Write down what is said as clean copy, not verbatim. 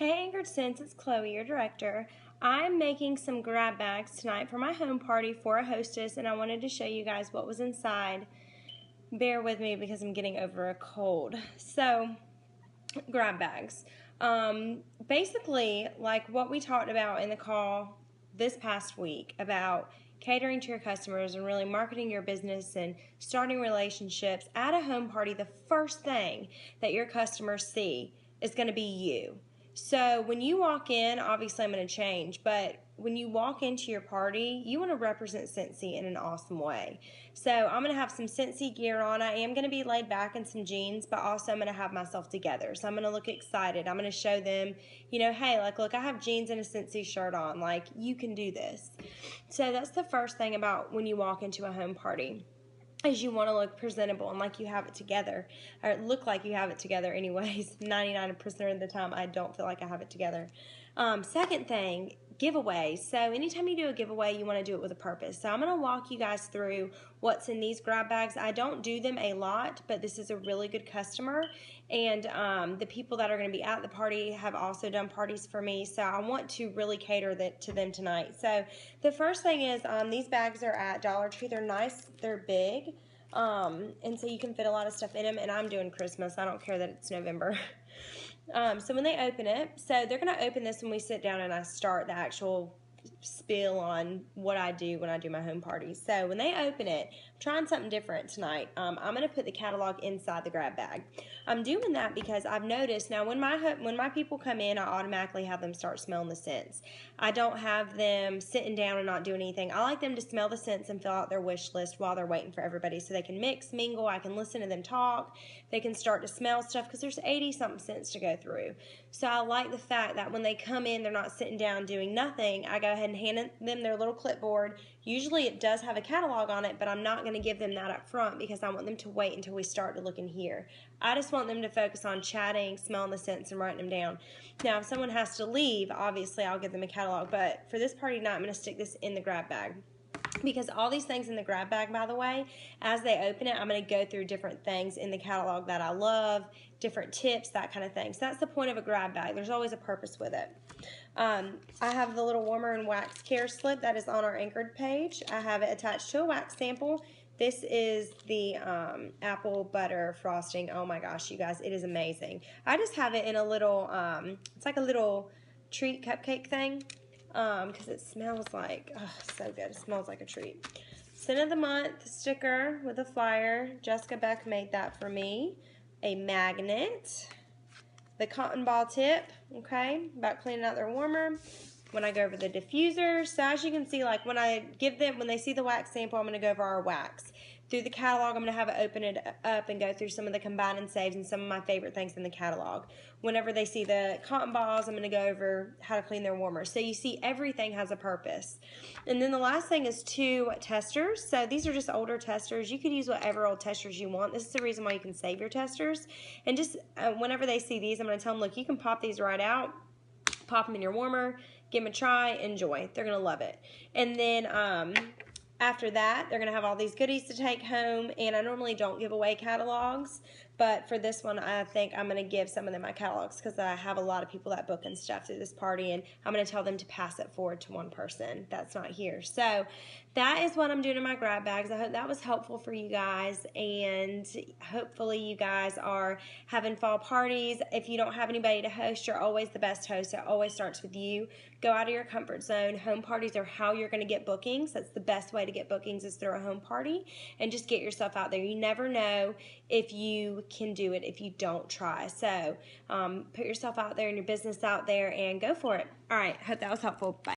Hey Anchored Sense, it's Chloe, your director. I'm making some grab bags tonight for my home party for a hostess, and I wanted to show you guys what was inside. Bear with me because I'm getting over a cold. So, grab bags. Basically, like what we talked about in the call this past week about catering to your customers and really marketing your business and starting relationships at a home party, the first thing that your customers see is going to be you. So when you walk in, obviously I'm going to change, but when you walk into your party, you want to represent Scentsy in an awesome way. So I'm going to have some Scentsy gear on. I am going to be laid back in some jeans, but also I'm going to have myself together. So I'm going to look excited. I'm going to show them, hey, like, look, I have jeans and a Scentsy shirt on. Like, you can do this. So that's the first thing about when you walk into a home party, is you want to look presentable and like you have it together, or look like you have it together anyways. 99% of the time I don't feel like I have it together. Second thing, giveaways. So anytime you do a giveaway, you want to do it with a purpose. So I'm going to walk you guys through what's in these grab bags. I don't do them a lot, but this is a really good customer, and the people that are going to be at the party have also done parties for me, so I want to really cater to them tonight. So the first thing is these bags are at Dollar Tree. They're nice, they're big, and so you can fit a lot of stuff in them, and I'm doing Christmas. I don't care that it's November. So when they open it, so they're going to open this when we sit down and I start the actual spiel on what I do when I do my home parties. So when they open it, I'm trying something different tonight. I'm going to put the catalog inside the grab bag. I'm doing that because I've noticed now when my people come in, I automatically have them start smelling the scents. I don't have them sitting down and not doing anything. I like them to smell the scents and fill out their wish list while they're waiting for everybody, so they can mix, mingle. I can listen to them talk. They can start to smell stuff because there's 80-something scents to go through. So I like the fact that when they come in, they're not sitting down doing nothing. I go ahead and hand them their little clipboard. Usually it does have a catalog on it, but I'm not going to give them that up front because I want them to wait until we start to look in here. I just want them to focus on chatting, smelling the scents, and writing them down. Now, if someone has to leave, obviously I'll give them a catalog, but for this party tonight, I'm going to stick this in the grab bag. Because all these things in the grab bag, by the way, as they open it, I'm going to go through different things in the catalog that I love, different tips, that kind of thing. So that's the point of a grab bag. There's always a purpose with it. I have the little warmer and wax care slip that is on our Anchored page. I have it attached to a wax sample. This is the apple butter frosting. Oh my gosh, you guys, it is amazing. I just have it in a little, it's like a little treat cupcake thing. Because it smells like, oh, so good. It smells like a treat. Scent of the Month sticker with a flyer. Jessica Beck made that for me. A magnet. The cotton ball tip, okay, about cleaning out their warmer. When I go over the diffuser, so as you can see, like when they see the wax sample, I'm going to go over our wax. Through the catalog, I'm going to have it open it up and go through some of the combine and saves and some of my favorite things in the catalog. Whenever they see the cotton balls, I'm going to go over how to clean their warmer. So you see everything has a purpose. And then the last thing is 2 testers. So these are just older testers. You could use whatever old testers you want. This is the reason why you can save your testers. And just whenever they see these, I'm going to tell them, look, you can pop these right out. Pop them in your warmer, give them a try, enjoy. They're going to love it. And then after that, they're going to have all these goodies to take home, and I normally don't give away catalogs, but for this one, I think I'm going to give some of them my catalogs because I have a lot of people that book and stuff through this party, and I'm going to tell them to pass it forward to one person that's not here. So that is what I'm doing in my grab bags. I hope that was helpful for you guys, and hopefully you guys are having fall parties. If you don't have anybody to host, you're always the best host. It always starts with you. Go out of your comfort zone. Home parties are how you're going to get bookings. That's the best way to get bookings, is through a home party, and just get yourself out there. You never know if you can do it if you don't try. So put yourself out there and your business out there and go for it. All right, hope that was helpful. Bye.